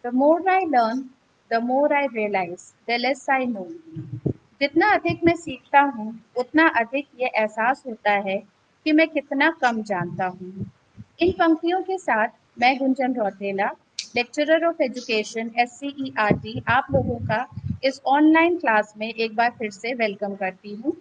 The more I learn, the more I realize, the less I know. जितना अधिक मैं सीखता हूँ, उतना अधिक ये एहसास होता है कि मैं कितना कम जानता हूँ। इन पंक्तियों के साथ मैं Gunjan Rautela, lecturer of education SCERT, आप लोगों का इस ऑनलाइन क्लास में एक बार फिर से वेलकम करती हूँ।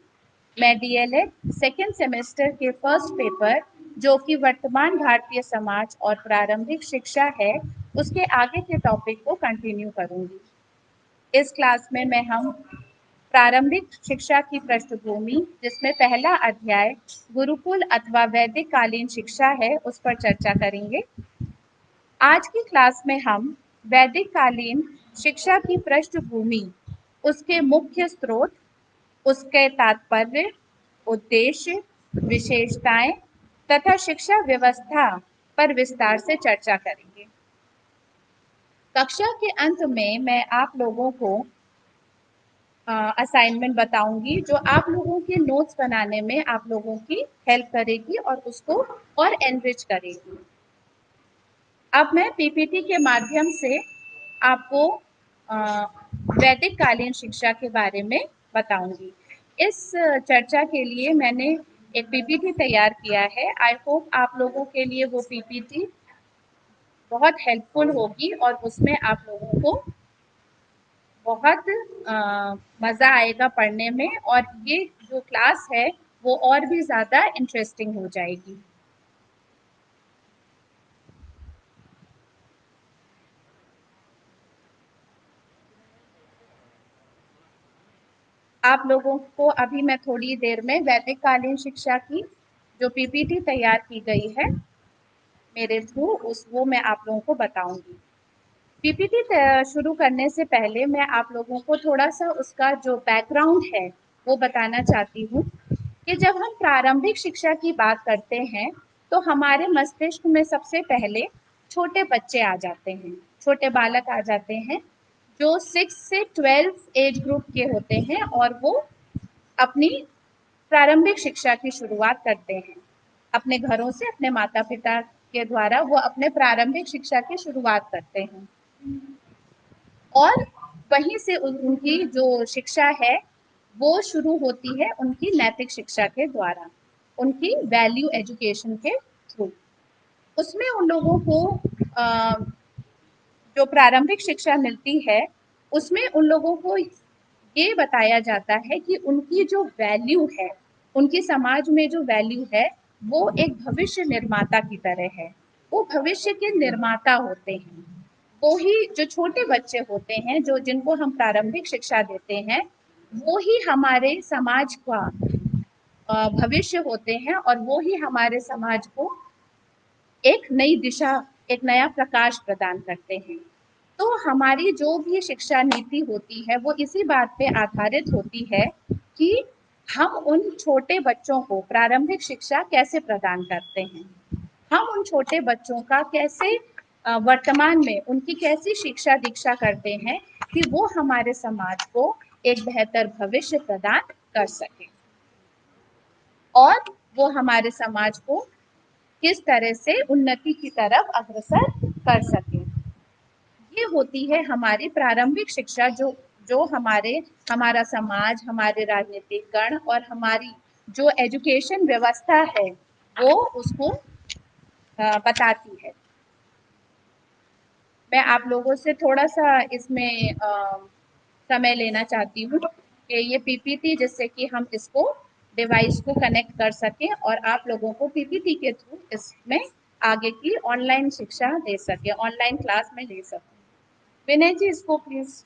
मैं DLED सेकेंड सेमेस्टर के फर्स्ट पेपर, जो कि वर्तमान भारतीय समाज और प्रारंभिक शिक्षा है, उसके आगे के टॉपिक को कंटिन्यू करूंगी। इस क्लास में हम प्रारंभिक शिक्षा की पृष्ठभूमि, जिसमें पहला अध्याय गुरुकुल अथवा वैदिक कालीन शिक्षा है, उस पर चर्चा करेंगे। आज की क्लास में हम वैदिक कालीन शिक्षा की पृष्ठभूमि, उसके मुख्य स्रोत, उसके तात्पर्य, उद्देश्य, विशेषताएं तथा शिक्षा व्यवस्था पर विस्तार से चर्चा करेंगे। कक्षा के अंत में मैं आप लोगों को असाइनमेंट बताऊंगी, जो आप लोगों के नोट्स बनाने में आप लोगों की हेल्प करेगी और उसको और एनरिच करेगी। अब मैं पीपीटी के माध्यम से आपको वैदिक कालीन शिक्षा के बारे में बताऊंगी। इस चर्चा के लिए मैंने एक पीपीटी तैयार किया है। आई होप आप लोगों के लिए वो पीपीटी बहुत हेल्पफुल होगी और उसमें आप लोगों को बहुत मज़ा आएगा पढ़ने में, और ये जो क्लास है वो और भी ज़्यादा इंटरेस्टिंग हो जाएगी। आप लोगों को अभी मैं थोड़ी देर में वैदिक कालीन शिक्षा की जो पीपीटी तैयार की गई है मेरे थ्रू, उस वो मैं आप लोगों को बताऊंगी। पीपीटी शुरू करने से पहले मैं आप लोगों को थोड़ा सा उसका जो बैकग्राउंड है वो बताना चाहती हूँ कि जब हम प्रारंभिक शिक्षा की बात करते हैं तो हमारे मस्तिष्क में सबसे पहले छोटे बच्चे आ जाते हैं, छोटे बालक आ जाते हैं, जो 6 से 12 एज ग्रुप के होते हैं और वो अपनी प्रारंभिक शिक्षा की शुरुआत करते हैं। अपने घरों से, अपने माता पिता के द्वारा वो अपने प्रारंभिक शिक्षा की शुरुआत करते हैं, और वहीं से उनकी जो शिक्षा है वो शुरू होती है उनकी नैतिक शिक्षा के द्वारा, उनकी वैल्यू एजुकेशन के थ्रू। उसमें उन लोगों को अ, जो प्रारंभिक शिक्षा मिलती है उसमें उन लोगों को ये बताया जाता है कि उनकी जो वैल्यू है, उनकी समाज में जो वैल्यू है, वो एक भविष्य निर्माता की तरह है। वो भविष्य के निर्माता होते हैं। वो ही जो छोटे बच्चे होते हैं, जो जिनको हम प्रारंभिक शिक्षा देते हैं, वो ही हमारे समाज का भविष्य होते हैं, और वो ही हमारे समाज को एक नई दिशा, एक नया प्रकाश प्रदान करते हैं। तो हमारी जो भी शिक्षा नीति होती है वो इसी बात पे आधारित होती है कि हम उन छोटे बच्चों को प्रारंभिक शिक्षा कैसे प्रदान करते हैं, हम उन छोटे बच्चों का कैसे वर्तमान में उनकी कैसी शिक्षा दीक्षा करते हैं कि वो हमारे समाज को एक बेहतर भविष्य प्रदान कर सके, और वो हमारे समाज को किस तरह से उन्नति की तरफ अग्रसर कर सके। ये होती है हमारी प्रारंभिक शिक्षा, जो जो हमारा समाज, हमारे राजनीतिक गण और हमारी जो एजुकेशन व्यवस्था है वो उसको बताती है। मैं आप लोगों से थोड़ा सा इसमें समय लेना चाहती हूँ कि ये पीपीटी, जिससे कि हम इसको डिवाइस को कनेक्ट कर सकें और आप लोगों को पीपीटी के थ्रू इसमें आगे की ऑनलाइन शिक्षा दे सके, ऑनलाइन क्लास में ले सकें। विनय जी, इसको प्लीज।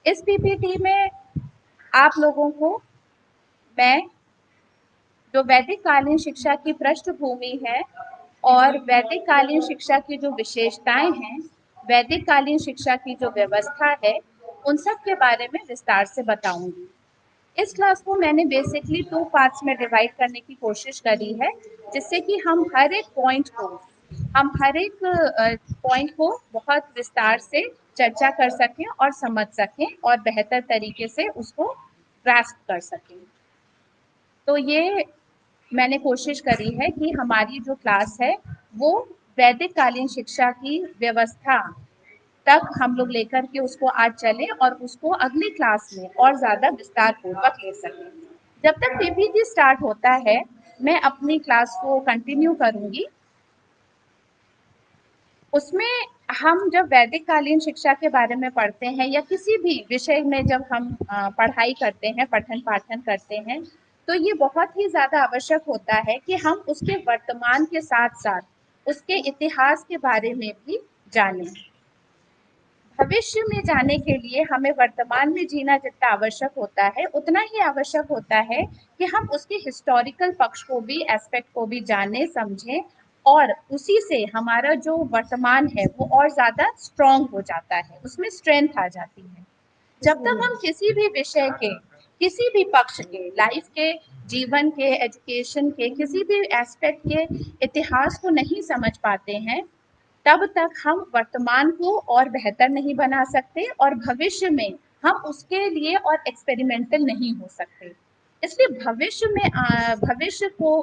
इस पीपीटी में आप लोगों को मैं जो वैदिक कालीन शिक्षा की पृष्ठभूमि है और वैदिक कालीन शिक्षा की जो विशेषताएं हैं, वैदिक कालीन शिक्षा की जो व्यवस्था है, उन सब के बारे में विस्तार से बताऊंगी। इस क्लास को मैंने बेसिकली 2 पार्ट्स में डिवाइड करने की कोशिश करी है, जिससे कि हम हर एक पॉइंट को हम हर एक पॉइंट को बहुत विस्तार से चर्चा कर सकें और समझ सकें और बेहतर तरीके से उसको ग्रास्प कर सकें। तो ये मैंने कोशिश करी है कि हमारी जो क्लास है वो वैदिक कालीन शिक्षा की व्यवस्था तक हम लोग लेकर के उसको आज चले और उसको अगली क्लास में और ज्यादा विस्तार पूर्वक ले सकें। जब तक पीपीटी स्टार्ट होता है मैं अपनी क्लास को कंटिन्यू करूंगी। उसमें हम जब वैदिक कालीन शिक्षा के बारे में पढ़ते हैं या किसी भी विषय में जब हम पढ़ाई करते हैं, पठन पाठन करते हैं, तो ये बहुत ही ज्यादा आवश्यक होता है कि हम उसके वर्तमान के साथ साथ उसके इतिहास के बारे में भी जानें। भविष्य में जाने के लिए हमें वर्तमान में जीना जितना आवश्यक होता है उतना ही आवश्यक होता है कि हम उसके हिस्टोरिकल पक्ष को भी, एस्पेक्ट को भी जाने समझें और उसी से हमारा जो वर्तमान है वो और ज्यादा स्ट्रॉन्ग हो जाता है, उसमें स्ट्रेंथ आ जाती है। जब तक हम किसी भी विषय के, किसी भी पक्ष के, लाइफ के, जीवन के, एजुकेशन के किसी भी एस्पेक्ट के इतिहास को नहीं समझ पाते हैं तब तक हम वर्तमान को और बेहतर नहीं बना सकते और भविष्य में हम उसके लिए और एक्सपेरिमेंटल नहीं हो सकते। इसलिए भविष्य को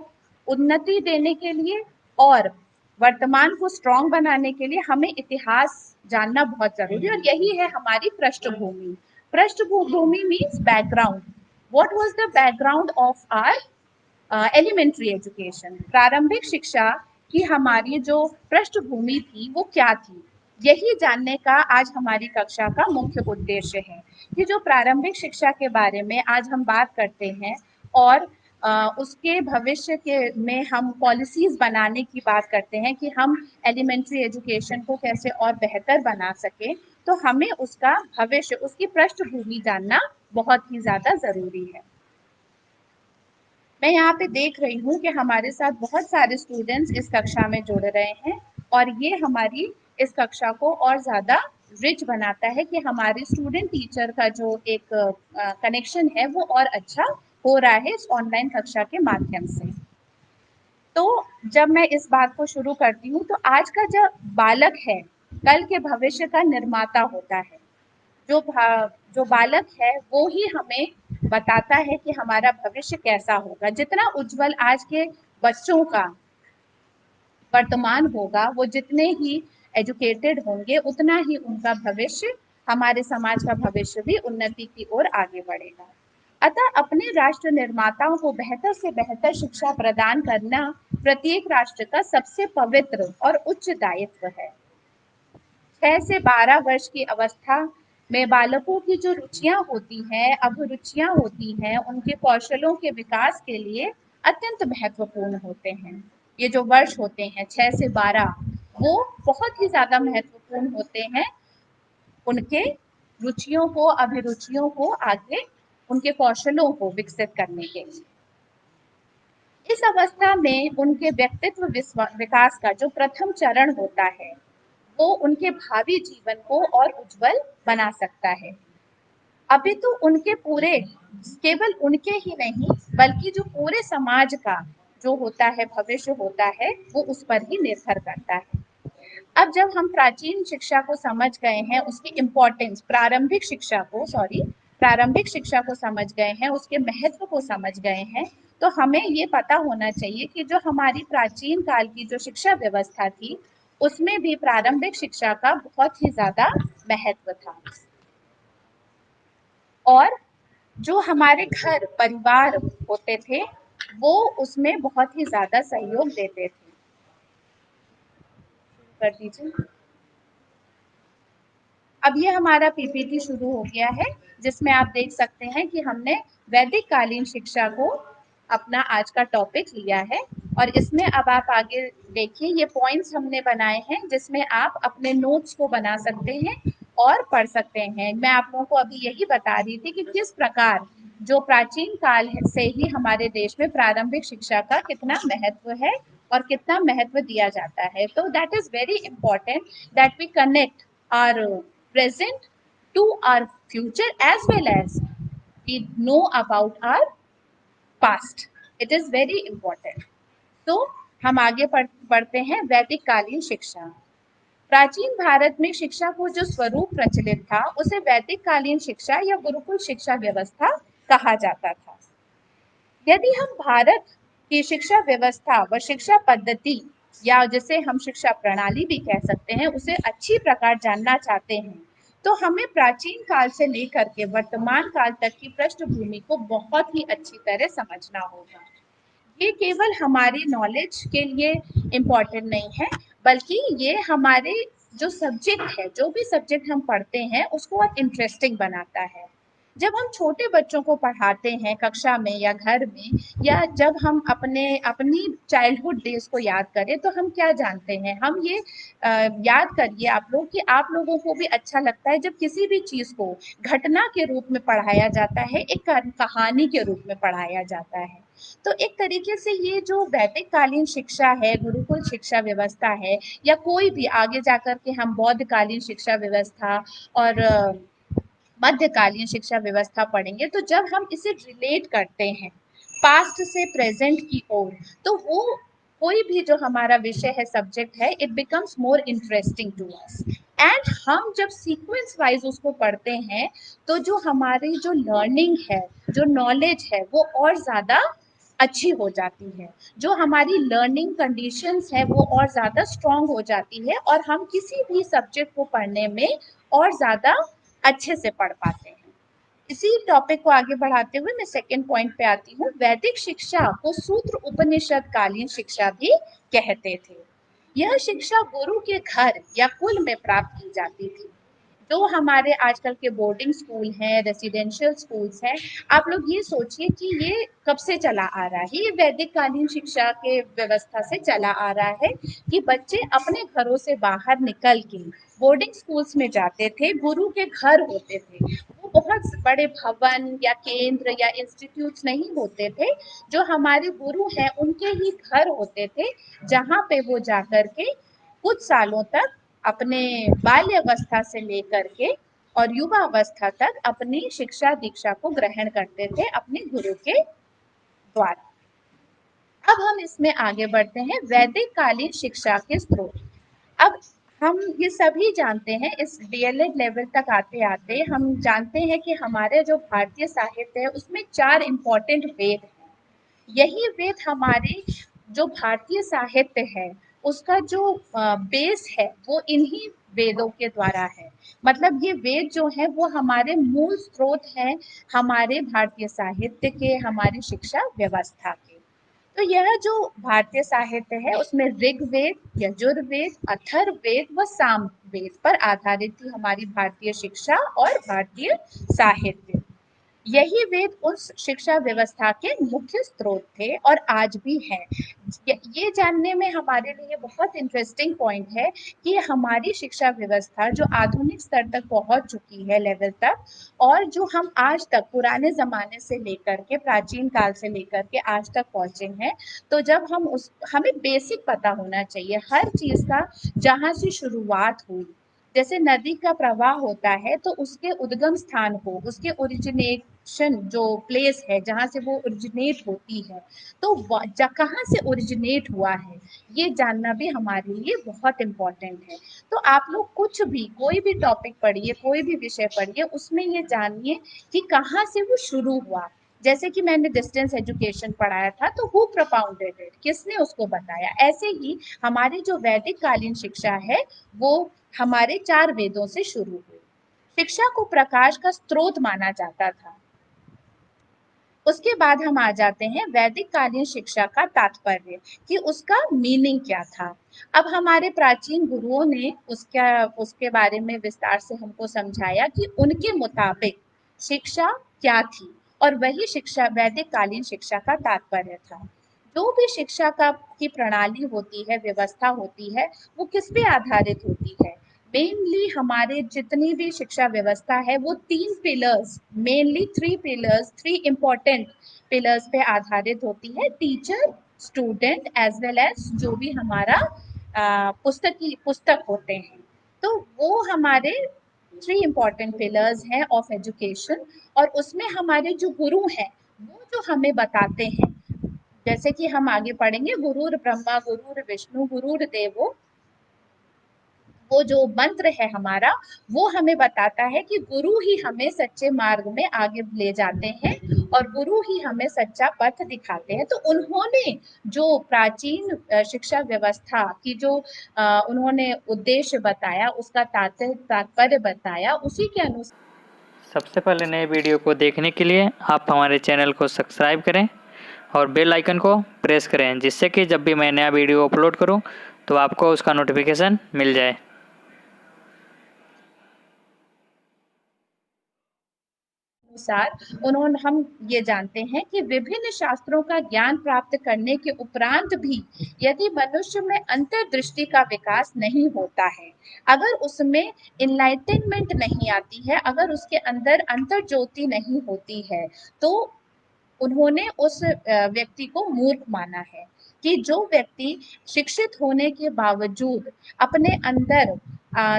उन्नति देने के लिए और वर्तमान को स्ट्रॉन्ग बनाने के लिए हमें इतिहास जानना बहुत जरूरी है और यही है हमारी पृष्ठभूमि। पृष्ठभूमि means background. What was the background of our elementary education, प्रारंभिक शिक्षा की हमारी जो पृष्ठभूमि थी वो क्या थी, यही जानने का आज हमारी कक्षा का मुख्य उद्देश्य है। कि जो प्रारंभिक शिक्षा के बारे में आज हम बात करते हैं और उसके भविष्य के में हम पॉलिसीज बनाने की बात करते हैं कि हम एलिमेंट्री एजुकेशन को कैसे और बेहतर बना सके, तो हमें उसका भविष्य, उसकी पृष्ठभूमि जानना बहुत ही ज्यादा जरूरी है। मैं यहाँ पे देख रही हूँ कि हमारे साथ बहुत सारे स्टूडेंट्स इस कक्षा में जुड़ रहे हैं और ये हमारी इस कक्षा को और ज़्यादा रिच बनाता है कि हमारे स्टूडेंट टीचर का जो एक कनेक्शन है वो और अच्छा हो रहा है इस ऑनलाइन कक्षा के माध्यम से। तो जब मैं इस बात को शुरू करती हूँ तो आज का जो बालक है कल के भविष्य का निर्माता होता है। जो जो बालक है वो ही हमें बताता है कि हमारा भविष्य कैसा होगा। जितना उज्जवल आज के बच्चों का वर्तमान होगा, वो जितने ही एजुकेटेड होंगे उतना ही उनका भविष्य, हमारे समाज का भविष्य भी उन्नति की ओर आगे बढ़ेगा। अतः अपने राष्ट्र निर्माताओं को बेहतर से बेहतर शिक्षा प्रदान करना प्रत्येक राष्ट्र का सबसे पवित्र और उच्च दायित्व है। 6 से 12 वर्ष की अवस्था में बालकों की जो रुचियां होती हैं, अभिरुचियां होती हैं, उनके कौशलों के विकास के लिए अत्यंत महत्वपूर्ण होते हैं। ये जो वर्ष होते हैं 6 से 12, वो बहुत ही ज्यादा महत्वपूर्ण होते हैं उनके रुचियों को, अभिरुचियों को आगे, उनके कौशलों को विकसित करने के लिए। इस अवस्था में उनके व्यक्तित्व विकास का जो प्रथम चरण होता है वो उनके भावी जीवन को और उज्जवल बना सकता है। अभी तो उनके पूरे, केवल उनके ही नहीं बल्कि जो पूरे समाज का जो होता है भविष्य होता है वो उस पर ही निर्भर करता है। अब जब हम प्राचीन शिक्षा को समझ गए हैं, उसकी इम्पोर्टेंस, प्रारंभिक शिक्षा को समझ गए हैं, उसके महत्व को समझ गए हैं, तो हमें ये पता होना चाहिए कि जो हमारी प्राचीन काल की जो शिक्षा व्यवस्था थी उसमें भी प्रारंभिक शिक्षा का बहुत ही ज्यादा महत्व था। और जो हमारे घर परिवार होते थे वो उसमें बहुत ही ज्यादा सहयोग देते थे। कर दीजिए। अब ये हमारा पीपीटी शुरू हो गया है जिसमें आप देख सकते हैं कि हमने वैदिक कालीन शिक्षा को अपना आज का टॉपिक लिया है और इसमें अब आप आगे देखिए ये पॉइंट्स हमने बनाए हैं जिसमें आप अपने नोट्स को बना सकते हैं और पढ़ सकते हैं। मैं आप लोगों को अभी यही बता रही थी कि किस प्रकार जो प्राचीन काल से ही हमारे देश में प्रारंभिक शिक्षा का कितना महत्व है और कितना महत्व दिया जाता है। तो that is very important that we connect our present to our future as well as we know about our past. It is very important. So हम आगे बढ़ते हैं। वैदिक कालीन शिक्षा। प्राचीन भारत में शिक्षा को जो स्वरूप प्रचलित था उसे वैदिक कालीन शिक्षा या गुरुकुल शिक्षा व्यवस्था कहा जाता था। यदि हम भारत की शिक्षा व्यवस्था व शिक्षा पद्धति या जिसे हम शिक्षा प्रणाली भी कह सकते हैं उसे अच्छी प्रकार जानना चाहते हैं तो हमें प्राचीन काल से लेकर के वर्तमान काल तक की पृष्ठभूमि को बहुत ही अच्छी तरह समझना होगा। ये केवल हमारी नॉलेज के लिए इम्पोर्टेंट नहीं है, बल्कि ये हमारे जो सब्जेक्ट है, जो भी सब्जेक्ट हम पढ़ते हैं उसको और इंटरेस्टिंग बनाता है। जब हम छोटे बच्चों को पढ़ाते हैं कक्षा में या घर में, या जब हम अपनी चाइल्डहुड डेज को याद करें तो हम क्या जानते हैं, हम ये याद करिए आप लोग कि आप लोगों को भी अच्छा लगता है जब किसी भी चीज को घटना के रूप में पढ़ाया जाता है, एक कहानी के रूप में पढ़ाया जाता है। तो एक तरीके से ये जो वैदिक कालीन शिक्षा है, गुरुकुल शिक्षा व्यवस्था है, या कोई भी आगे जाकर के हम बौद्ध कालीन शिक्षा व्यवस्था और मध्यकालीन शिक्षा व्यवस्था पढ़ेंगे, तो जब हम इसे रिलेट करते हैं पास्ट से प्रेजेंट की ओर, तो वो कोई भी जो हमारा विषय है, सब्जेक्ट है, it becomes more interesting to us. And हम जब सीक्वेंस वाइज उसको पढ़ते हैं तो जो हमारी जो लर्निंग है, जो नॉलेज है, वो और ज्यादा अच्छी हो जाती है। जो हमारी लर्निंग कंडीशंस है वो और ज़्यादा स्ट्रॉन्ग हो जाती है और हम किसी भी सब्जेक्ट को पढ़ने में और ज़्यादा अच्छे से पढ़ पाते हैं। इसी टॉपिक को आगे बढ़ाते हुए मैं सेकंड पॉइंट पे आती हूँ। वैदिक शिक्षा को सूत्र उपनिषद कालीन शिक्षा भी कहते थे। यह शिक्षा गुरु के घर या कुल में प्राप्त की जाती थी। जो हमारे आजकल के बोर्डिंग स्कूल हैं, रेसिडेंशियल स्कूल्स हैं, आप लोग ये सोचिए कि ये कब से चला आ रहा है। ये वैदिक कालीन शिक्षा के व्यवस्था से चला आ रहा है कि बच्चे अपने घरों से बाहर निकल के बोर्डिंग स्कूल्स में जाते थे। गुरु के घर होते थे, वो बहुत बड़े भवन या केंद्र या इंस्टीट्यूट्स नहीं होते थे। जो हमारे गुरु हैं उनके ही घर होते थे, जहाँ पे वो जाकर के कुछ सालों तक अपने बाल्यावस्था से लेकर के और युवा अवस्था तक अपनी शिक्षा दीक्षा को ग्रहण करते थे अपने गुरु के द्वारा। अब हम इसमें आगे बढ़ते हैं। वैदिक कालीन शिक्षा के स्रोत। अब हम ये सभी जानते हैं, इस डीएलएड लेवल तक आते आते हम जानते हैं कि हमारे जो भारतीय साहित्य है उसमें 4 इम्पोर्टेंट वेद हैं। यही वेद हमारे जो भारतीय साहित्य है उसका जो बेस है वो इन्हीं वेदों के द्वारा है। मतलब ये वेद जो है वो हमारे मूल स्रोत हैं हमारे भारतीय साहित्य के, हमारी शिक्षा व्यवस्था के। तो यह जो भारतीय साहित्य है उसमें ऋग्वेद, यजुर्वेद, अथर्ववेद व सामवेद पर आधारित थी हमारी भारतीय शिक्षा और भारतीय साहित्य। यही वेद उस शिक्षा व्यवस्था के मुख्य स्रोत थे और आज भी हैं। ये जानने में हमारे लिए बहुत इंटरेस्टिंग पॉइंट है कि हमारी शिक्षा व्यवस्था जो आधुनिक स्तर तक पहुंच चुकी है, लेवल तक, और जो हम आज तक पुराने ज़माने से लेकर के प्राचीन काल से लेकर के आज तक पहुंचे हैं, तो जब हम हमें बेसिक पता होना चाहिए हर चीज़ का, जहाँ से शुरुआत हुई। जैसे नदी का प्रवाह होता है तो उसके उद्गम स्थान को, उसके ओरिजिनेशन जो प्लेस है जहाँ से वो ओरिजिनेट होती है, तो कहाँ से ओरिजिनेट हुआ है ये जानना भी हमारे लिए बहुत इम्पोर्टेंट है। तो आप लोग कुछ भी कोई भी टॉपिक पढ़िए, कोई भी विषय पढ़िए, उसमें ये जानिए कि कहाँ से वो शुरू हुआ। जैसे कि मैंने डिस्टेंस एजुकेशन पढ़ाया था तो हु प्रोपाउंडेड इट, किसने उसको बताया। ऐसे ही हमारी जो वैदिक कालीन शिक्षा है वो हमारे 4 वेदों से शुरू हुई। शिक्षा को प्रकाश का स्रोत माना जाता था। उसके बाद हम आ जाते हैं वैदिक कालीन शिक्षा का तात्पर्य, कि उसका मीनिंग क्या था। अब हमारे प्राचीन गुरुओं ने उसके बारे में विस्तार से हमको समझाया कि उनके मुताबिक शिक्षा क्या थी, और वही शिक्षा वैदिक कालीन शिक्षा का तात्पर्य था। जो भी शिक्षा का की प्रणाली होती है, व्यवस्था होती है, वो किस पे आधारित होती है। मेनली हमारे जितनी भी शिक्षा व्यवस्था है वो 3 pillars, mainly 3 pillars, 3 important pillars पे आधारित होती है। Teacher, student as well as जो भी हमारा पुस्तक होते हैं। तो वो हमारे 3 इम्पोर्टेंट पिलर्स हैं ऑफ एजुकेशन। और उसमें हमारे जो गुरु हैं वो जो हमें बताते हैं जैसे कि हम आगे पढ़ेंगे, गुरुर ब्रह्मा गुरुर विष्णु गुरुर देवो, वो जो मंत्र है हमारा, वो हमें बताता है कि गुरु ही हमें सच्चे मार्ग में आगे ले जाते हैं और गुरु ही हमें सच्चा पथ दिखाते हैं। तो उन्होंने जो प्राचीन शिक्षा व्यवस्था की जो उन्होंने उद्देश्य बताया, उसका तात्पर्य बताया, उसी के अनुसार। सबसे पहले नए वीडियो को देखने के लिए आप हमारे चैनल को सब्सक्राइब करें और बेल आइकन को प्रेस करें, जिससे कि जब भी मैं नया वीडियो अपलोड करूं तो आपको उसका नोटिफिकेशन मिल जाए। अनुसार उन्होंने, हम ये जानते हैं कि विभिन्न शास्त्रों का ज्ञान प्राप्त करने के उपरांत भी यदि मनुष्य में अंतर्दृष्टि का विकास नहीं होता है, अगर उसमें इनलाइटनमेंट नहीं आती है, अगर उसके अंदर अंतर ज्योति नहीं होती है, तो उन्होंने उस व्यक्ति को मूर्ख माना है। कि जो व्यक्ति शिक्षित होने के बावजूद अपने अंदर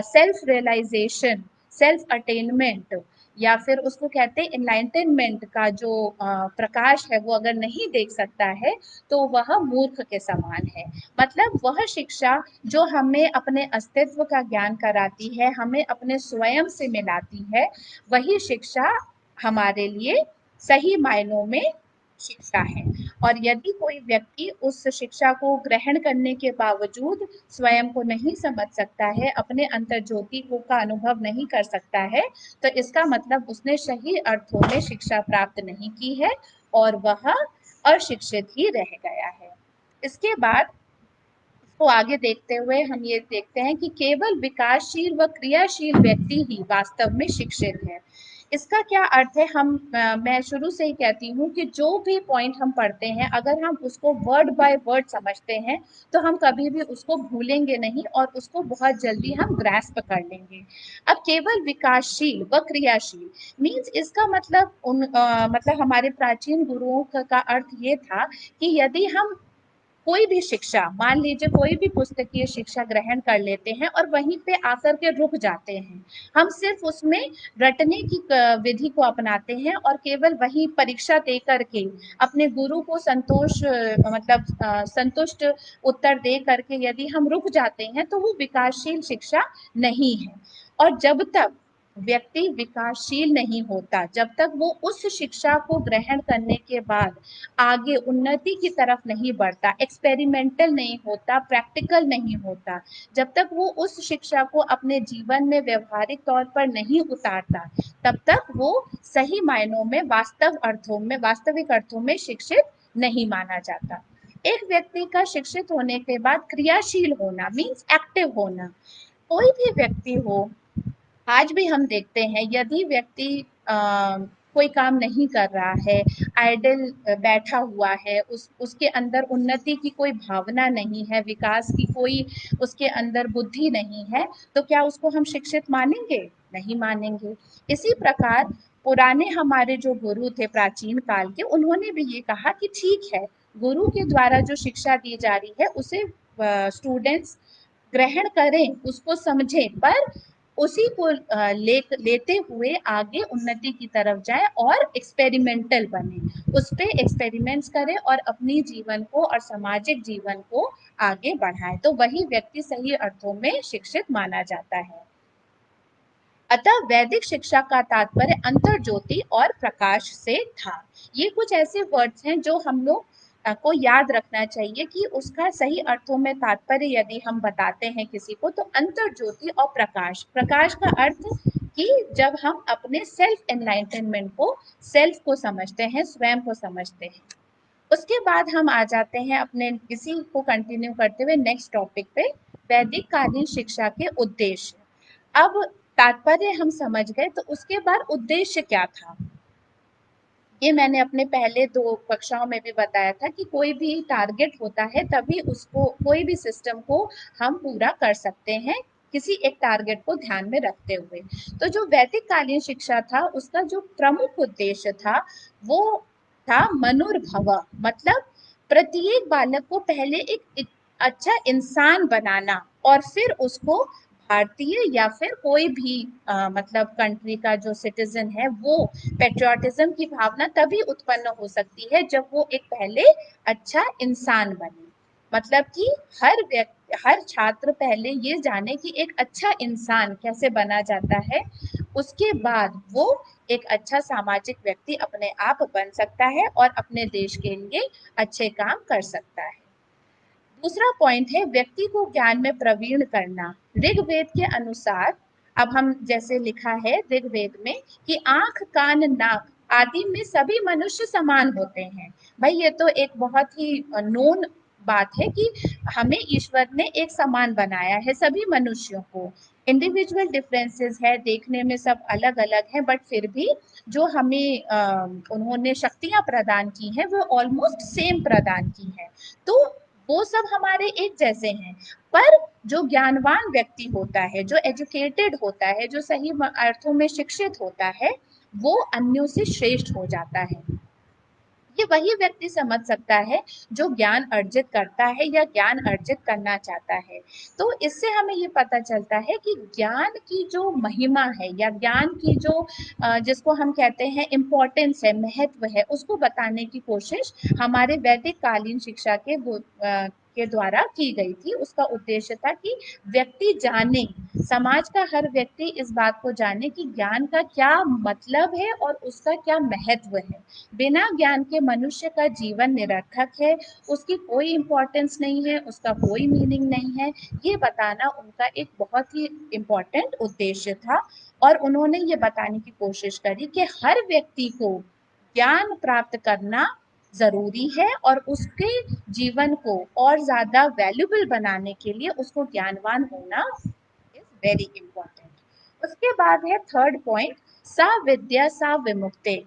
सेल्फ रियलाइजेशन, सेल्फ अटेनमेंट, या फिर उसको कहते हैं एनलाइटनमेंट का जो प्रकाश है, वो अगर नहीं देख सकता है, तो वह मूर्ख के समान है। मतलब वह शिक्षा जो हमें अपने अस्तित्व का ज्ञान कराती है, हमें अपने स्वयं से मिलाती है, वही शिक्षा हमारे लिए सही मायनों में शिक्षा है। और यदि कोई व्यक्ति उस शिक्षा को ग्रहण करने के बावजूद स्वयं को नहीं समझ सकता है, अपने अंतर ज्योति को का अनुभव नहीं कर सकता है, तो इसका मतलब उसने सही अर्थों में शिक्षा प्राप्त नहीं की है और वह अशिक्षित ही रह गया है। इसके बाद को आगे देखते हुए हम ये देखते हैं कि केवल विकासशील व क्रियाशील व्यक्ति ही वास्तव में शिक्षित है। इसका क्या अर्थ है? मैं शुरू से ही कहती हूँ कि जो भी पॉइंट हम पढ़ते हैं, अगर हम उसको वर्ड बाय वर्ड समझते हैं, तो हम कभी भी उसको भूलेंगे नहीं और उसको बहुत जल्दी हम ग्रैस्प कर लेंगे। अब केवल विकासशील व क्रियाशील मीन्स, इसका मतलब मतलब हमारे प्राचीन गुरुओं का अर्थ ये था कि यदि हम कोई भी शिक्षा, मान लीजिए कोई भी पुस्तकीय शिक्षा ग्रहण कर लेते हैं और वहीं पे आकर के रुक जाते हैं, हम सिर्फ उसमें रटने की विधि को अपनाते हैं और केवल वही परीक्षा दे करके अपने गुरु को मतलब संतुष्ट उत्तर दे करके यदि हम रुक जाते हैं, तो वो विकासशील शिक्षा नहीं है। और जब तक व्यक्ति विकासशील नहीं होता, जब तक वो उस शिक्षा को ग्रहण करने के बाद आगे उन्नति की तरफ नहीं बढ़ता, एक्सपेरिमेंटल नहीं होता, प्रैक्टिकल नहीं होता, जब तक वो उस शिक्षा को अपने जीवन में व्यवहारिक तौर पर नहीं उतारता, तब तक वो सही मायनों में वास्तविक अर्थों में शिक्षित नहीं माना जाता। एक व्यक्ति का शिक्षित होने के बाद क्रियाशील होना मीन्स एक्टिव होना। कोई भी व्यक्ति हो, आज भी हम देखते हैं, यदि व्यक्ति कोई काम नहीं कर रहा है, आइडल बैठा हुआ है, उसके अंदर उन्नति की कोई भावना नहीं है, विकास की कोई उसके अंदर बुद्धि नहीं है, तो क्या उसको हम शिक्षित मानेंगे? नहीं मानेंगे। इसी प्रकार पुराने हमारे जो गुरु थे प्राचीन काल के, उन्होंने भी ये कहा कि ठीक है, गुरु के द्वारा जो शिक्षा दी जा रही है उसे स्टूडेंट्स ग्रहण करें, उसको समझें, पर उसी को लेते हुए आगे उन्नति की तरफ जाए और एक्सपेरिमेंटल बने, उस पे एक्सपेरिमेंट्स करें और अपनी जीवन को और सामाजिक जीवन को आगे बढ़ाए, तो वही व्यक्ति सही अर्थों में शिक्षित माना जाता है। अतः वैदिक शिक्षा का तात्पर्य अंतर ज्योति और प्रकाश से था। ये कुछ ऐसे वर्ड्स हैं जो हम लोग को याद रखना चाहिए कि उसका सही अर्थों में तात्पर्य यदि हम बताते हैं किसी को, तो अंतर ज्योति और प्रकाश, प्रकाश का अर्थ कि जब हम अपने सेल्फ एनलाइटनमेंट को, सेल्फ को समझते हैं, स्वयं को समझते हैं। उसके बाद हम आ जाते हैं अपने इसी को कंटिन्यू करते हुए नेक्स्ट टॉपिक पे, वैदिक कालीन शिक्षा के उद्देश्य। अब तात्पर्य हम समझ गए, तो उसके बाद उद्देश्य क्या था? ये मैंने अपने पहले 2 कक्षाओं में भी बताया था कि कोई भी टारगेट होता है, तभी उसको, कोई भी सिस्टम को हम पूरा कर सकते हैं, किसी एक टारगेट को ध्यान में रखते हुए। तो जो वैदिक कालीन शिक्षा था, उसका जो प्रमुख उद्देश्य था, वो था मनुर्भव, मतलब प्रत्येक बालक को पहले एक अच्छा इंसान बनाना और फिर उसको भारतीय या फिर कोई भी मतलब कंट्री का जो सिटीजन है, वो पेट्रियाटिज्म की भावना तभी उत्पन्न हो सकती है जब वो एक पहले अच्छा इंसान बने। मतलब कि हर व्यक्ति, हर छात्र पहले ये जाने कि एक अच्छा इंसान कैसे बना जाता है, उसके बाद वो एक अच्छा सामाजिक व्यक्ति अपने आप बन सकता है और अपने देश के लिए अच्छे काम कर सकता है। दूसरा पॉइंट है व्यक्ति को ज्ञान में प्रवीण करना। ऋग्वेद के अनुसार, अब हम जैसे लिखा है ऋग्वेद में कि आंख कान नाक आदि में सभी मनुष्य समान होते हैं। भाई ये तो एक बहुत ही नोन बात है कि हमें ईश्वर ने एक समान बनाया है सभी मनुष्यों को। इंडिविजुअल डिफरेंसेस है, देखने में सब अलग अलग है, बट फिर भी जो हमें उन्होंने शक्तियां प्रदान की हैं वो ऑलमोस्ट सेम प्रदान की है। तो वो सब हमारे एक जैसे हैं। पर जो ज्ञानवान व्यक्ति होता है, जो एजुकेटेड होता है, जो सही अर्थों में शिक्षित होता है, वो अन्यों से श्रेष्ठ हो जाता है। ये वही व्यक्ति समझ सकता है जो ज्ञान अर्जित करता है या ज्ञान अर्जित करना चाहता है। तो इससे हमें ये पता चलता है कि ज्ञान की जो महिमा है या ज्ञान की जो जिसको हम कहते हैं इम्पोर्टेंस है, महत्व है, उसको बताने की कोशिश हमारे वैदिक कालीन शिक्षा के द्वारा की गई थी। उसका उद्देश्य था कि व्यक्ति जाने, समाज का हर व्यक्ति इस बात को जाने कि ज्ञान का क्या मतलब है और उसका क्या महत्व है। बिना ज्ञान के मनुष्य का जीवन निरर्थक है, उसकी कोई इम्पोर्टेंस नहीं है, उसका कोई मीनिंग नहीं है। ये बताना उनका एक बहुत ही इम्पोर्टेंट उद्देश्य था। और उन्होंने ये बताने की कोशिश करी कि हर व्यक्ति को ज्ञान प्राप्त करना जरूरी है और उसके जीवन को और ज्यादा वैल्यूबल बनाने के लिए उसको ज्ञानवान होना इज वेरी इंपॉर्टेंट। उसके बाद है थर्ड पॉइंट, सा विद्या सा विमुक्ति।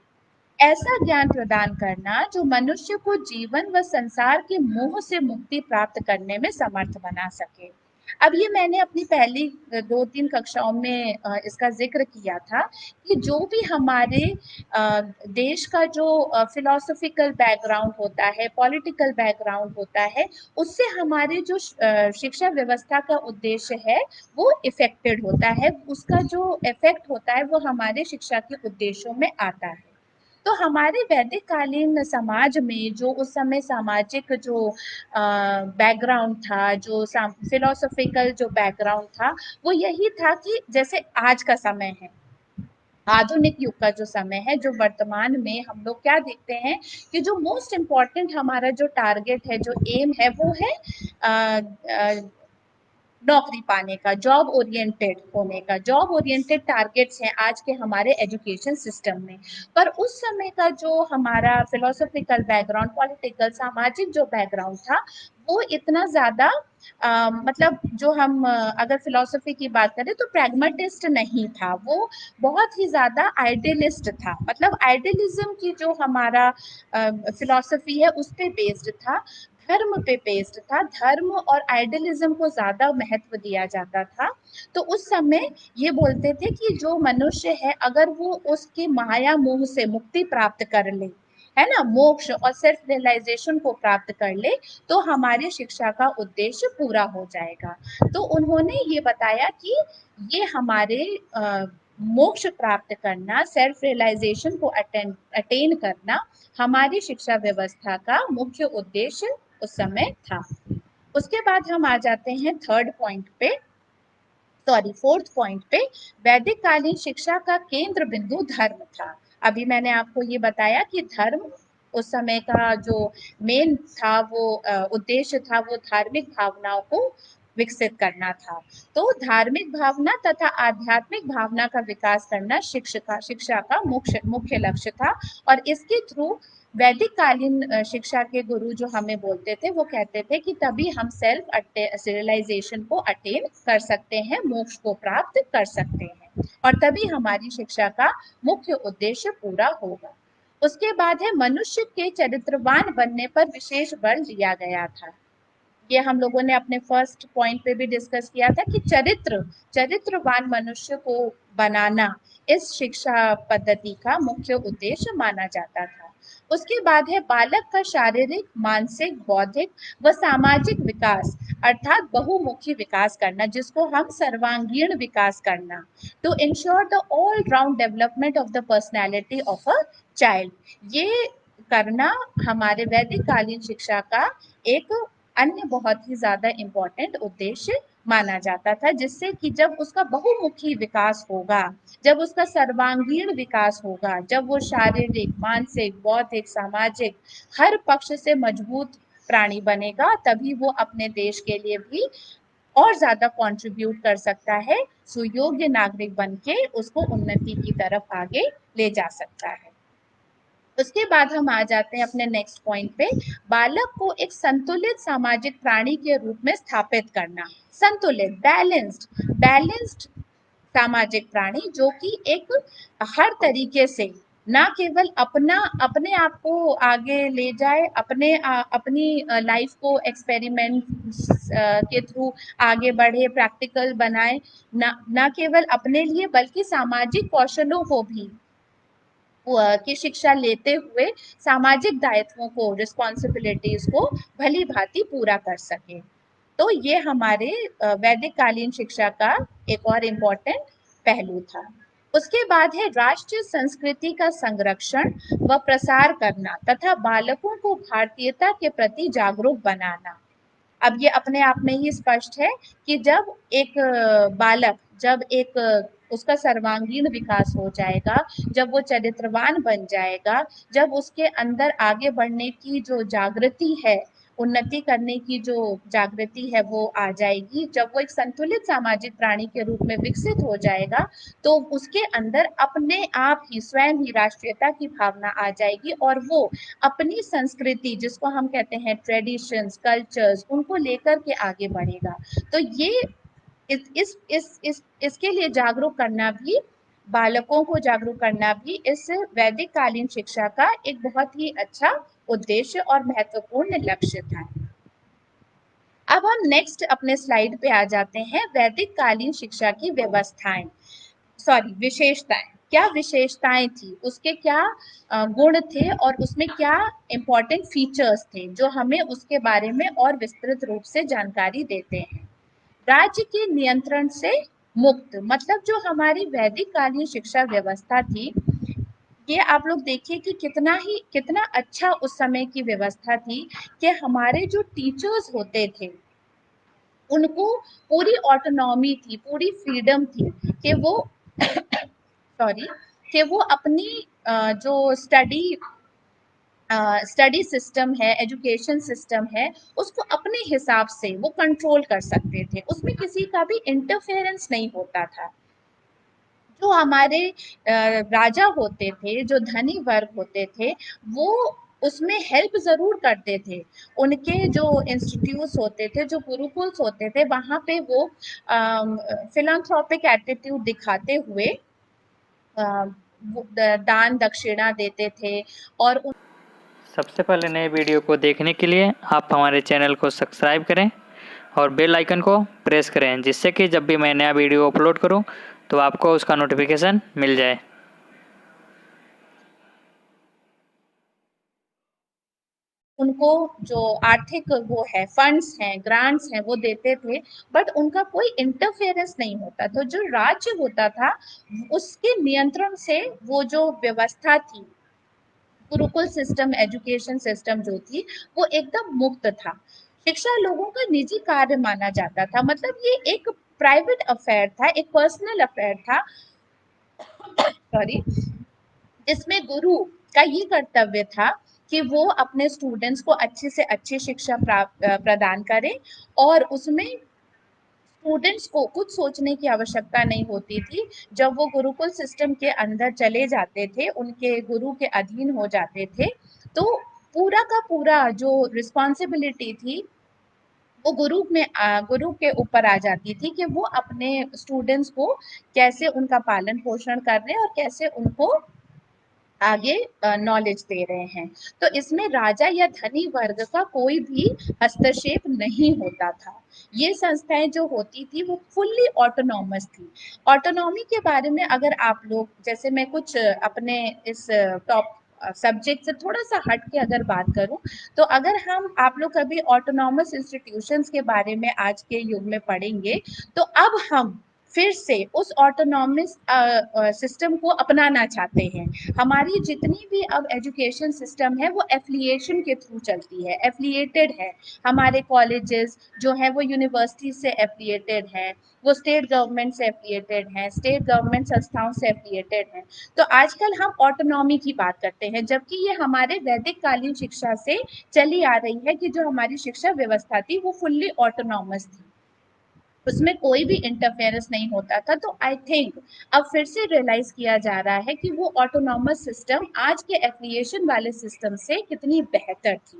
ऐसा ज्ञान प्रदान करना जो मनुष्य को जीवन व संसार के मोह से मुक्ति प्राप्त करने में समर्थ बना सके। अब ये मैंने अपनी पहली 2-3 कक्षाओं में इसका जिक्र किया था कि जो भी हमारे देश का जो फिलोसॉफिकल बैकग्राउंड होता है, पॉलिटिकल बैकग्राउंड होता है, उससे हमारे जो शिक्षा व्यवस्था का उद्देश्य है वो इफेक्टेड होता है, उसका जो इफेक्ट होता है वो हमारे शिक्षा के उद्देश्यों में आता है। तो हमारे वैदिक कालीन समाज में जो उस समय सामाजिक जो बैकग्राउंड था, जो फिलोसॉफिकल जो बैकग्राउंड था, वो यही था कि जैसे आज का समय है, आधुनिक युग का जो समय है, जो वर्तमान में हम लोग क्या देखते हैं कि जो मोस्ट इम्पॉर्टेंट हमारा जो टारगेट है, जो एम है, वो है नौकरी पाने का, जॉब ओरिएंटेड होने का। जॉब ओरिएंटेड टारगेट्स हैं आज के हमारे एजुकेशन सिस्टम में। पर उस समय का जो हमारा फिलोसॉफिकल बैकग्राउंड, पॉलिटिकल, सामाजिक जो बैकग्राउंड था, वो इतना ज़्यादा मतलब जो हम अगर फिलोसफी की बात करें तो प्रैग्मेटिस्ट नहीं था, वो बहुत ही ज़्यादा आइडियलिस्ट था। मतलब आइडियलिज्म की जो हमारा फिलोसफी है उस पे बेस्ड था, धर्म पे बेस्ड था। धर्म और आइडियलिज्म को ज़्यादा महत्व दिया जाता था। तो उस समय ये बोलते थे कि जो मनुष्य है अगर वो उसकी माया मोह से मुक्ति प्राप्त कर ले, है ना, मोक्ष और सेल्फ रियलाइजेशन को प्राप्त कर ले, तो हमारी शिक्षा का उद्देश्य पूरा हो जाएगा। तो उन्होंने ये बताया कि ये हमारे मोक्ष प्राप्त करना, सेल्फ रियलाइजेशन को अटेन करना हमारी शिक्षा व्यवस्था का मुख्य उद्देश्य उस समय था। उसके बाद हम आ जाते हैं थर्ड पॉइंट पे, सॉरी फोर्थ पॉइंट पे। वैदिक कालीन शिक्षा का केंद्र बिंदु धर्म था। अभी मैंने आपको ये बताया कि धर्म उस समय का जो मेन था, वो उद्देश्य था, वो धार्मिक भावनाओं को विकसित करना था। तो धार्मिक भावना तथा आध्यात्मिक भावना का विकास करना शिक्षा का मुख्य मुख्य लक्ष्य था। और इसके थ्रू वैदिक कालीन शिक्षा के गुरु जो हमें बोलते थे, वो कहते थे कि तभी हम सेल्फ रियलाइजेशन को अटेन कर सकते हैं, मोक्ष को प्राप्त कर सकते हैं, और तभी हमारी शिक्षा का मुख्य उद्देश्य पूरा होगा। उसके बाद है मनुष्य के चरित्रवान बनने पर विशेष बल दिया गया था। ये हम लोगों ने अपने फर्स्ट पॉइंट पे भी डिस्कस किया था कि चरित्रवान मनुष्य को बनाना इस शिक्षा पद्धति का मुख्य उद्देश्य माना जाता था। उसके बाद है बालक का शारीरिक, मानसिक, बौद्धिक व सामाजिक विकास, अर्थात बहुमुखी विकास करना, जिसको हम सर्वांगीण विकास करना, to ensure the all round development of the personality of a child. ये करना हमारे वैदिक कालीन शिक्षा का एक अन्य बहुत ही ज्यादा इम्पोर्टेंट उद्देश्य माना जाता था, जिससे कि जब उसका बहुमुखी विकास होगा, जब उसका सर्वांगीण विकास होगा, जब वो शारीरिक, मानसिक, बौद्धिक, सामाजिक हर पक्ष से मजबूत प्राणी बनेगा, तभी वो अपने देश के लिए भी और ज्यादा कंट्रीब्यूट कर सकता है, सुयोग्य नागरिक बन के उसको उन्नति की तरफ आगे ले जा सकता है। उसके बाद हम आ जाते हैं अपने नेक्स्ट पॉइंट पे, बालक को एक संतुलित सामाजिक प्राणी के रूप में स्थापित करना। संतुलित, बैलेंस्ड सामाजिक प्राणी, जो कि एक हर तरीके से ना केवल अपने आप को आगे ले जाए, अपनी लाइफ को एक्सपेरिमेंट के थ्रू आगे बढ़े, प्रैक्टिकल बनाए, ना केवल अपने लिए बल्कि सामाजिक कौशलों को भी की शिक्षा लेते हुए सामाजिक दायित्वों को, रिस्पॉन्सिबिलिटीज को भली भांति पूरा कर सके। तो ये हमारे वैदिक कालीन शिक्षा का एक और इम्पोर्टेंट पहलू था। उसके बाद है राष्ट्रीय संस्कृति का संरक्षण व प्रसार करना तथा बालकों को भारतीयता के प्रति जागरूक बनाना। अब ये अपने आप में ही स्पष्ट है कि जब एक बालक, जब एक उसका सर्वांगीण विकास हो जाएगा, जब वो चरित्रवान बन जाएगा, जब उसके अंदर आगे बढ़ने की जो जागृति है, उन्नति करने की जो जागृति है वो आ जाएगी, जब वो एक संतुलित सामाजिक प्राणी के रूप में विकसित हो जाएगा, तो उसके अंदर अपने आप ही स्वयं ही राष्ट्रीयता की भावना आ जाएगी और वो अपनी संस्कृति, जिसको हम कहते हैं ट्रेडिशंस, कल्चर्स, उनको लेकर के आगे बढ़ेगा। तो ये इसके लिए जागरूक करना भी, बालकों को जागरूक करना भी इस वैदिक कालीन शिक्षा का एक बहुत ही अच्छा उद्देश्य और महत्वपूर्ण लक्ष्य था। अब हम नेक्स्ट अपने स्लाइड पे आ जाते हैं, वैदिक कालीन शिक्षा की व्यवस्थाएं, सॉरी विशेषताएं। क्या विशेषताएं थी, उसके क्या गुण थे और उसमें क्या इंपॉर्टेंट फीचर्स थे जो हमें उसके बारे में और विस्तृत रूप से जानकारी देते हैं। राज्य के नियंत्रण से मुक्त, मतलब जो हमारी वैदिक कालीन शिक्षा व्यवस्था थी, ये आप लोग देखिए कि कितना अच्छा उस समय की व्यवस्था थी कि हमारे जो टीचर्स होते थे उनको पूरी ऑटोनॉमी थी, पूरी फ्रीडम थी कि वो सॉरी कि वो अपनी जो स्टडी सिस्टम है, एजुकेशन सिस्टम है, उसको अपने हिसाब से वो कंट्रोल कर सकते थे, उसमें किसी का भी इंटरफेरेंस नहीं होता था। जो हमारे राजा होते थे, जो धनी वर्ग होते थे, वो उसमें हेल्प जरूर करते थे। उनके जो इंस्टीट्यूट्स होते थे, जो गुरुकुल्स होते थे, वहां पे वो फिलांथ्रोपिक एटीट्यूड दिखाते हुए दान दक्षिणा देते थे और सबसे पहले नए वीडियो को देखने के लिए आप हमारे चैनल को सब्सक्राइब करें और बेल आइकन को प्रेस करें, जिससे कि जब भी मैं नया वीडियो अपलोड करूं तो आपको उसका नोटिफिकेशन मिल जाए। उनको जो आर्थिक वो है, फंड्स हैं, ग्रांट्स हैं, वो देते थे, बट उनका कोई इंटरफेरेंस नहीं होता। तो जो राज्य होता था उसके नियंत्रण से वो जो व्यवस्था थी, गुरुकुल सिस्टम, एजुकेशन सिस्टम जो थी, वो एकदम मुक्त था। शिक्षा लोगों का निजी कार्य माना जाता था, मतलब ये एक प्राइवेट अफेयर था, एक पर्सनल अफेयर था, सॉरी, जिसमें गुरु का ये कर्तव्य था कि वो अपने स्टूडेंट्स को अच्छी से अच्छी शिक्षा प्रदान करें और उसमें स्टूडेंट्स को कुछ सोचने की आवश्यकता नहीं होती थी। जब वो गुरुकुल सिस्टम के अंदर चले जाते थे, उनके गुरु के अधीन हो जाते थे, तो पूरा का पूरा जो रिस्पॉन्सिबिलिटी थी वो गुरु के ऊपर आ जाती थी कि वो अपने स्टूडेंट्स को कैसे उनका पालन पोषण कर रहे हैं और कैसे उनको आगे नॉलेज दे रहे हैं। तो इसमें राजा या धनी वर्ग का कोई भी हस्तक्षेप नहीं होता था। ये संस्थाएं जो होती थी वो फुल्ली ऑटोनॉमस थी। ऑटोनॉमी के बारे में अगर आप लोग, जैसे मैं कुछ अपने इस सब्जेक्ट से थोड़ा सा हट के अगर बात करूं, तो अगर हम आप लोग कभी ऑटोनॉमस इंस्टीट्यूशंस के बारे में आज के युग में पढ़ेंगे, तो अब हम फिर से उस ऑटोनॉमस सिस्टम को अपनाना चाहते हैं। हमारी जितनी भी अब एजुकेशन सिस्टम है वो एफिलिएशन के थ्रू चलती है, एफिलिएटेड है। हमारे कॉलेजेस जो है वो यूनिवर्सिटी से एफिलिएटेड है, वो स्टेट गवर्नमेंट से एफिलिएटेड हैं, स्टेट गवर्नमेंट संस्थाओं से एफिलिएटेड हैं। तो आजकल हम ऑटोनॉमी की बात करते हैं, जबकि ये हमारे वैदिक कालीन शिक्षा से चली आ रही है कि जो हमारी शिक्षा व्यवस्था थी वो फुल्ली ऑटोनॉमस थी, उसमें कोई भी इंटरफेरेंस नहीं होता था। तो आई थिंक अब फिर से रियलाइज किया जा रहा है कि वो ऑटोनॉमस सिस्टम आज के एफिलिएशन वाले सिस्टम से कितनी बेहतर थी,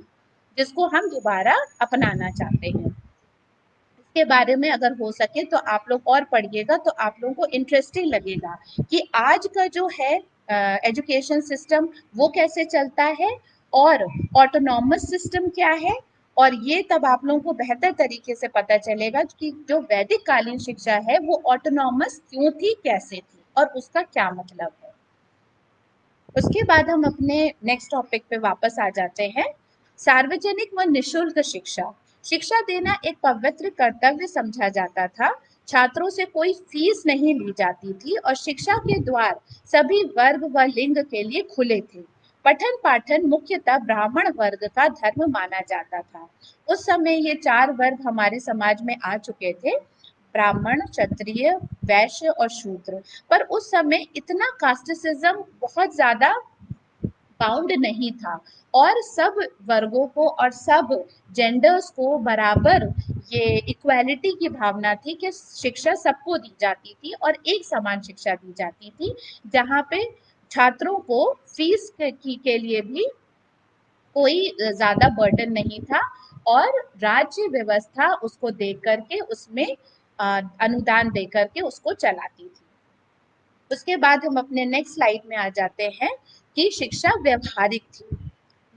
जिसको हम दोबारा अपनाना चाहते हैं। इसके बारे में अगर हो सके तो आप लोग और पढ़िएगा, तो आप लोगों को इंटरेस्टिंग लगेगा कि आज का जो है एजुकेशन सिस्टम वो कैसे चलता है और ऑटोनॉमस सिस्टम क्या है। और ये तब आप लोगों को बेहतर तरीके से पता चलेगा कि जो वैदिक कालीन शिक्षा है वो ऑटोनॉमस क्यों थी, कैसे थी और उसका क्या मतलब है। उसके बाद हम अपने नेक्स्ट टॉपिक पे वापस आ जाते हैं। सार्वजनिक व निशुल्क शिक्षा। शिक्षा देना एक पवित्र कर्तव्य समझा जाता था। छात्रों से कोई फीस नहीं ली जाती थी और शिक्षा के द्वार सभी वर्ग व लिंग के लिए खुले थे। पठन पाठन मुख्यतः ब्राह्मण वर्ग का धर्म माना जाता था। उस समय ये 4 वर्ग हमारे समाज में आ चुके थे, ब्राह्मण, क्षत्रिय, वैश्य और शूद्र। पर उस समय इतना कास्टिसिज्म बहुत ज्यादा बाउंड नहीं था और सब वर्गों को और सब जेंडर्स को बराबर ये इक्वालिटी की भावना थी कि शिक्षा सबको दी जाती थी और एक समान शिक्षा दी जाती थी, जहाँ पे छात्रों को फीस के लिए भी कोई ज्यादा बर्डन नहीं था और राज्य व्यवस्था उसको देख करके उसमें अनुदान दे करके उसको चलाती थी। उसके बाद हम अपने नेक्स्ट स्लाइड में आ जाते हैं कि शिक्षा व्यवहारिक थी।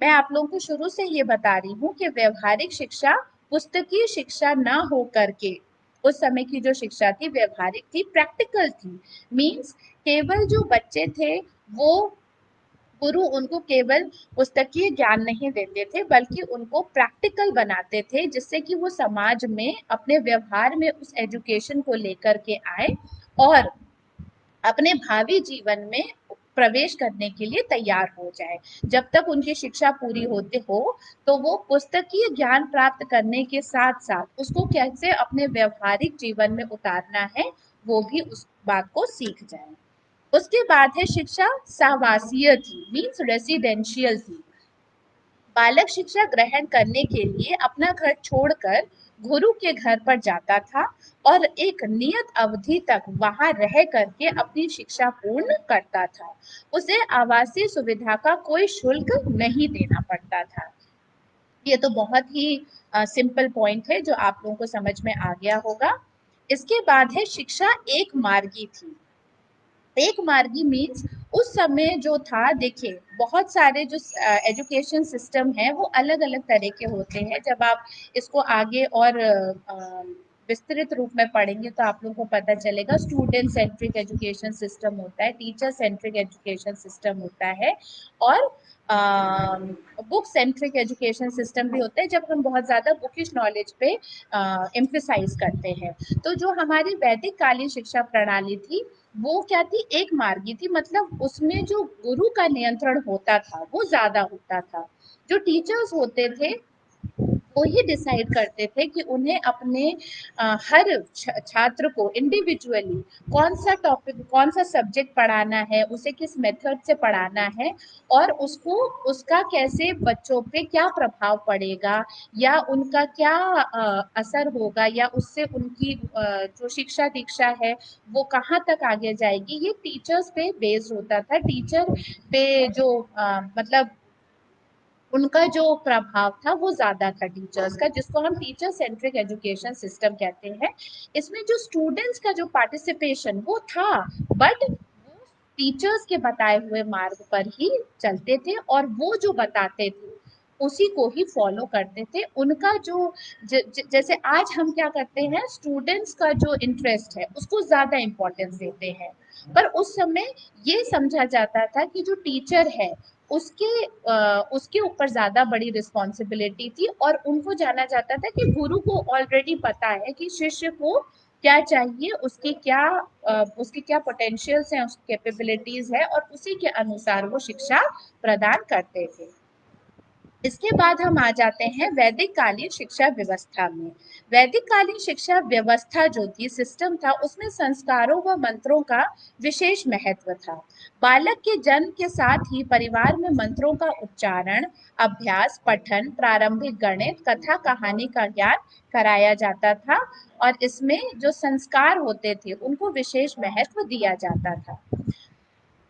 मैं आप लोगों को शुरू से ये बता रही हूँ कि व्यवहारिक शिक्षा पुस्तकीय शिक्षा ना हो करके उस समय की जो शिक्षा थी व्यवहारिक थी, प्रैक्टिकल थी। मीन्स केवल जो बच्चे थे वो गुरु उनको केवल पुस्तकीय ज्ञान नहीं देते थे बल्कि उनको प्रैक्टिकल बनाते थे, जिससे कि वो समाज में अपने व्यवहार में उस एजुकेशन को लेकर के आए और अपने भावी जीवन में प्रवेश करने के लिए तैयार हो जाए। जब तक उनकी शिक्षा पूरी होती हो तो वो पुस्तकीय ज्ञान प्राप्त करने के साथ साथ उसको कैसे अपने व्यवहारिक जीवन में उतारना है वो भी उस बात को सीख जाए। उसके बाद है शिक्षा सावासीय थी, मीन्स रेसिडेंशियल थी। बालक शिक्षा ग्रहण करने के लिए अपना घर छोड़कर गुरु के घर पर जाता था और एक नियत अवधि तक वहां रह करके अपनी शिक्षा पूर्ण करता था। उसे आवासीय सुविधा का कोई शुल्क नहीं देना पड़ता था। ये तो बहुत ही सिंपल पॉइंट है जो आप लोगों को समझ में आ गया होगा। इसके बाद है शिक्षा एक मार्गी थी। एक मार्गी मीन्स उस समय जो था, देखिए बहुत सारे जो एजुकेशन सिस्टम है वो अलग अलग तरह के होते हैं। जब आप इसको आगे और विस्तृत रूप में पढ़ेंगे तो आप लोगों को पता चलेगा। स्टूडेंट सेंट्रिक एजुकेशन सिस्टम होता है, टीचर सेंट्रिक एजुकेशन सिस्टम होता है और बुक सेंट्रिक एजुकेशन सिस्टम भी होता है, जब हम बहुत ज़्यादा बुकिश नॉलेज पे एम्फेसाइज करते हैं। तो जो हमारी वैदिक कालीन शिक्षा प्रणाली थी वो क्या थी, एक मार्गी थी। मतलब उसमें जो गुरु का नियंत्रण होता था वो ज्यादा होता था। जो टीचर्स होते थे वो ही डिसाइड करते थे कि उन्हें अपने हर छात्र को इंडिविजुअली कौन सा टॉपिक कौन सा सब्जेक्ट पढ़ाना है, उसे किस मेथड से पढ़ाना है और उसको उसका कैसे बच्चों पे क्या प्रभाव पड़ेगा या उनका क्या असर होगा या उससे उनकी जो शिक्षा दीक्षा है वो कहाँ तक आगे जाएगी, ये टीचर्स पे बेस्ड होता था। टीचर पे जो मतलब उनका जो प्रभाव था वो ज्यादा था टीचर्स का, जिसको हम टीचर सेंट्रिक एजुकेशन सिस्टम कहते हैं। इसमें जो स्टूडेंट्स का जो पार्टिसिपेशन वो था, बट टीचर्स के बताए हुए मार्ग पर ही चलते थे और वो जो बताते थे उसी को ही फॉलो करते थे। उनका जो जैसे आज हम क्या करते हैं, स्टूडेंट्स का जो इंटरेस्ट है उसको ज्यादा इम्पोर्टेंस देते हैं, पर उस समय ये समझा जाता था कि जो टीचर है उसके ऊपर ज्यादा बड़ी रिस्पॉन्सिबिलिटी थी और उनको जाना जाता था कि गुरु को ऑलरेडी पता है कि शिष्य को क्या चाहिए, उसके क्या पोटेंशियल्स हैं, उसकी कैपेबिलिटीज है और उसी के अनुसार वो शिक्षा प्रदान करते थे। इसके बाद हम आ जाते हैं वैदिक कालीन शिक्षा व्यवस्था में। वैदिक कालीन शिक्षा व्यवस्था जो थी, सिस्टम था, उसमें संस्कारों व मंत्रों का विशेष महत्व था। बालक के जन्म के साथ ही परिवार में मंत्रों का उच्चारण, अभ्यास, पठन, प्रारंभिक गणित, कथा कहानी का ज्ञान कराया जाता था और इसमें जो संस्कार होते थे उनको विशेष महत्व दिया जाता था।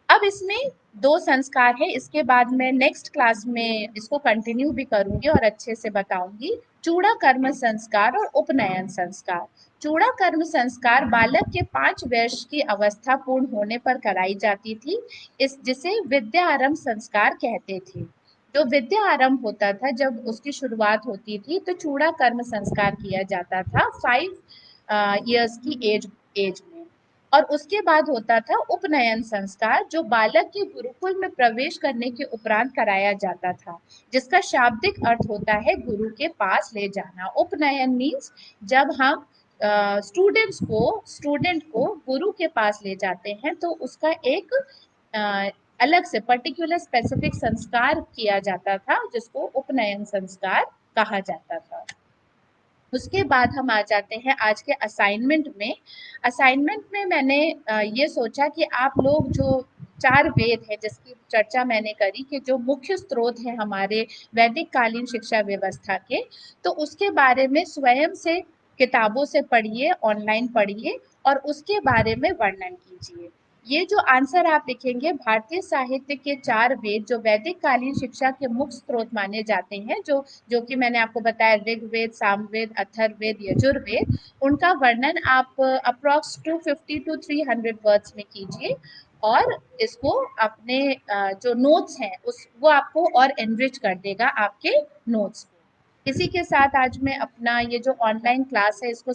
अब इसमें दो संस्कार है, इसके बाद मैं नेक्स्ट क्लास में इसको कंटिन्यू भी करूंगी और अच्छे से बताऊंगी। चूड़ा कर्म संस्कार और उपनयन संस्कार। चूड़ा कर्म संस्कार बालक के 5 वर्ष की अवस्था पूर्ण होने पर कराई जाती थी, जिसे विद्या आरंभ संस्कार कहते थे। जो विद्या आरंभ होता था, जब उसकी शुरुआत होती थी तो चूड़ा कर्म संस्कार किया जाता था 5 ईयर्स की एज में। और उसके बाद होता था उपनयन संस्कार, जो बालक के गुरुकुल में प्रवेश करने के उपरांत कराया जाता था, जिसका शाब्दिक अर्थ होता है गुरु के पास ले जाना। उपनयन मीन्स जब हम स्टूडेंट को गुरु के पास ले जाते हैं तो उसका एक अलग से पर्टिकुलर स्पेसिफिक संस्कार किया जाता था, जिसको उपनयन संस्कार कहा जाता था। उसके बाद हम आ जाते हैं आज के असाइनमेंट में। असाइनमेंट में मैंने ये सोचा कि आप लोग जो 4 वेद है जिसकी चर्चा मैंने करी कि जो मुख्य स्रोत है हमारे वैदिक कालीन शिक्षा व्यवस्था के, तो उसके बारे में स्वयं से किताबों से पढ़िए, ऑनलाइन पढ़िए और उसके बारे में वर्णन कीजिए। ये जो आंसर आप लिखेंगे, भारतीय साहित्य के 4 वेद जो वैदिक कालीन शिक्षा के मुख्य स्रोत माने जाते हैं, जो कि मैंने आपको बताया, ऋग्वेद, सामवेद, अथर्ववेद, यजुर्वेद, उनका वर्णन आप अप्रॉक्स 250 to 300 वर्ड्स में कीजिए और इसको अपने जो नोट्स हैं वो आपको और एनरिच कर देगा आपके नोट्स को। इसी के साथ आज मैं अपना ये जो ऑनलाइन क्लास है इसको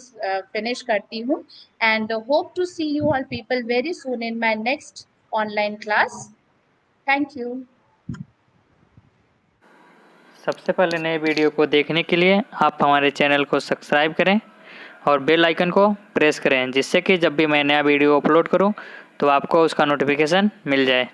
फिनिश करती हूँ and hope to see you all people very soon in my next online class. Thank you. सबसे पहले नए वीडियो को देखने के लिए आप हमारे चैनल को सब्सक्राइब करें और बेल आइकन को प्रेस करें, जिससे कि जब भी मैं नया वीडियो अपलोड करूं तो आपको उसका नोटिफिकेशन मिल जाए।